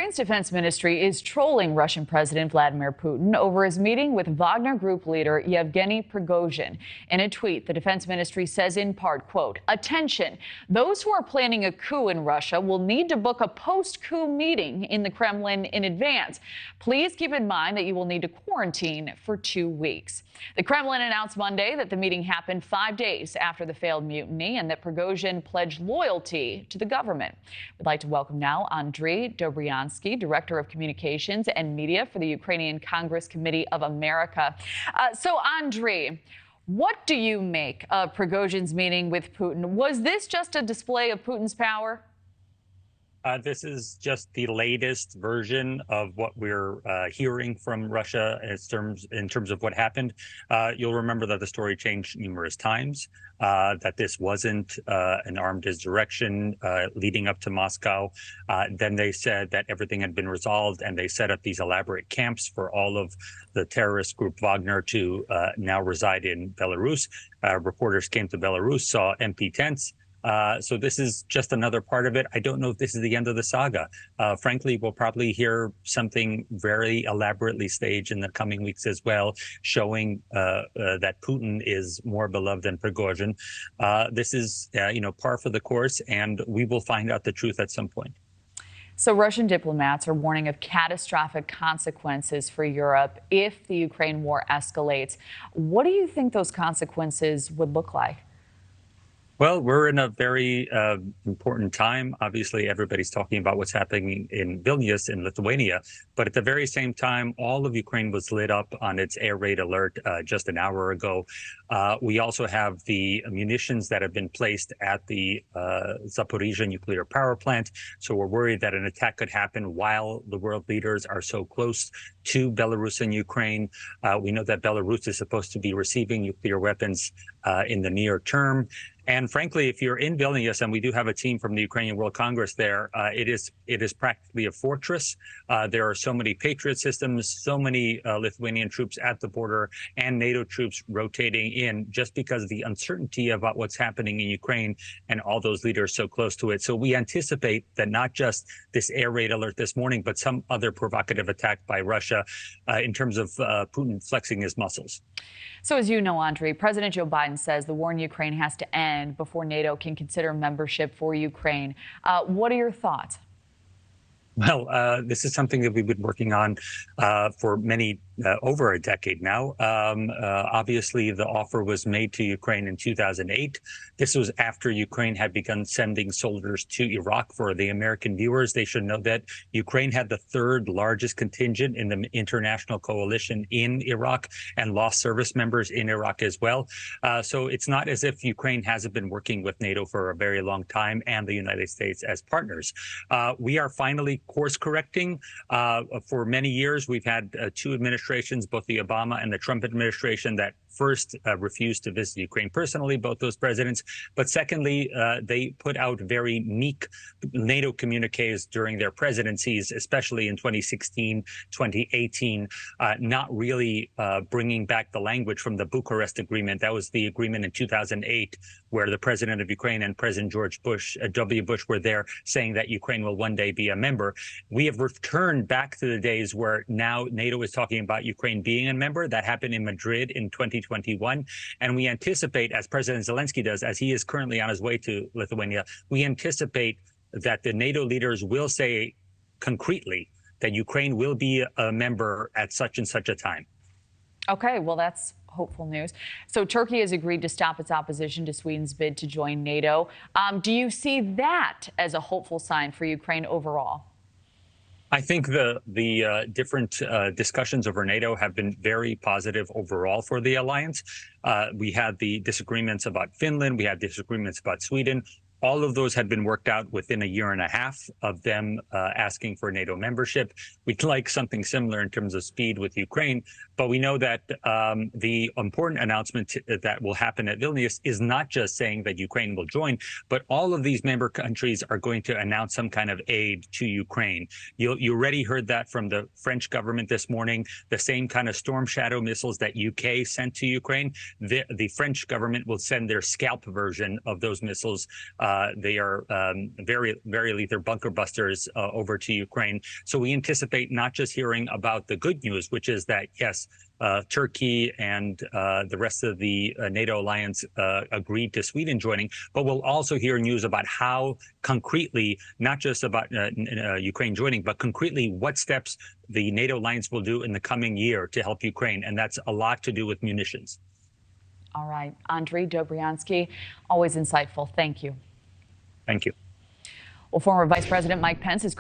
Ukraine's defense ministry is trolling Russian President Vladimir Putin over his meeting with Wagner Group leader Yevgeny Prigozhin. In a tweet, the defense ministry says in part, quote, "Attention, those who are planning a coup in Russia will need to book a post-coup meeting in the Kremlin in advance. Please keep in mind that you will need to quarantine for 2 weeks." The Kremlin announced Monday that the meeting happened 5 days after the failed mutiny and that Prigozhin pledged loyalty to the government. We'd like to welcome now Andrij Dobriansky, Director of Communications and Media for the Ukrainian Congress Committee of America. So, Andrij, what do you make of Prigozhin's meeting with Putin? Was this just a display of Putin's power? This is just the latest version of what we're hearing from Russia in terms of what happened. You'll remember that the story changed numerous times, that this wasn't an armed insurrection leading up to Moscow. Then they said that everything had been resolved, and they set up these elaborate camps for all of the terrorist group Wagner to now reside in Belarus. Reporters came to Belarus, saw empty tents. So this is just another part of it. I don't know if this is the end of the saga. Frankly, we'll probably hear something very elaborately staged in the coming weeks as well, showing that Putin is more beloved than Prigozhin. This is, par for the course, and we will find out the truth at some point. So Russian diplomats are warning of catastrophic consequences for Europe if the Ukraine war escalates. What do you think those consequences would look like? Well, we're in a very important time. Obviously, everybody's talking about what's happening in Vilnius in Lithuania. But at the very same time, all of Ukraine was lit up on its air raid alert just an hour ago. We also have the munitions that have been placed at the Zaporizhzhia nuclear power plant. So we're worried that an attack could happen while the world leaders are so close to Belarus and Ukraine. We know that Belarus is supposed to be receiving nuclear weapons in the near term. And frankly, if you're in Vilnius, and we do have a team from the Ukrainian World Congress there, it is practically a fortress. There are so many Patriot systems, so many Lithuanian troops at the border, and NATO troops rotating in, just because of the uncertainty about what's happening in Ukraine and all those leaders so close to it. So we anticipate that not just this air raid alert this morning, but some other provocative attack by Russia in terms of Putin flexing his muscles. So as you know, Andrij, President Joe Biden says the war in Ukraine has to end before NATO can consider membership for Ukraine. What are your thoughts? Well, this is something that we've been working on for over a decade now. Obviously, the offer was made to Ukraine in 2008. This was after Ukraine had begun sending soldiers to Iraq. For the American viewers, they should know that Ukraine had the third largest contingent in the international coalition in Iraq and lost service members in Iraq as well. So it's not as if Ukraine hasn't been working with NATO for a very long time and the United States as partners. We are finally course correcting. For many years, we've had two administrations, both the Obama and the Trump administration, that first refused to visit Ukraine personally, both those presidents. But secondly, they put out very meek NATO communiques during their presidencies, especially in 2016, 2018, not really bringing back the language from the Bucharest Agreement. That was the agreement in 2008, where the president of Ukraine and President George W. Bush were there saying that Ukraine will one day be a member. We have returned back to the days where now NATO is talking about Ukraine being a member. That happened in Madrid in 2021. And we anticipate, as President Zelensky does, as he is currently on his way to Lithuania, we anticipate that the NATO leaders will say concretely that Ukraine will be a member at such and such a time. Okay, well, that's hopeful news. So Turkey has agreed to stop its opposition to Sweden's bid to join NATO. Do you see that as a hopeful sign for Ukraine overall? I think the different discussions over NATO have been very positive overall for the alliance. We had the disagreements about Finland. We had disagreements about Sweden. All of those had been worked out within a year and a half of them asking for NATO membership. We'd like something similar in terms of speed with Ukraine, but we know that the important announcement that will happen at Vilnius is not just saying that Ukraine will join, but all of these member countries are going to announce some kind of aid to Ukraine. You already heard that from the French government this morning, the same kind of Storm Shadow missiles that UK sent to Ukraine. The French government will send their Scalp version of those missiles They are very lethal bunker busters over to Ukraine. So we anticipate not just hearing about the good news, which is that, yes, Turkey and the rest of the NATO alliance agreed to Sweden joining, but we'll also hear news about how concretely, not just about Ukraine joining, but concretely what steps the NATO alliance will do in the coming year to help Ukraine. And that's a lot to do with munitions. All right. Andrij Dobriansky, always insightful. Thank you. Thank you. Well, former Vice President Mike Pence is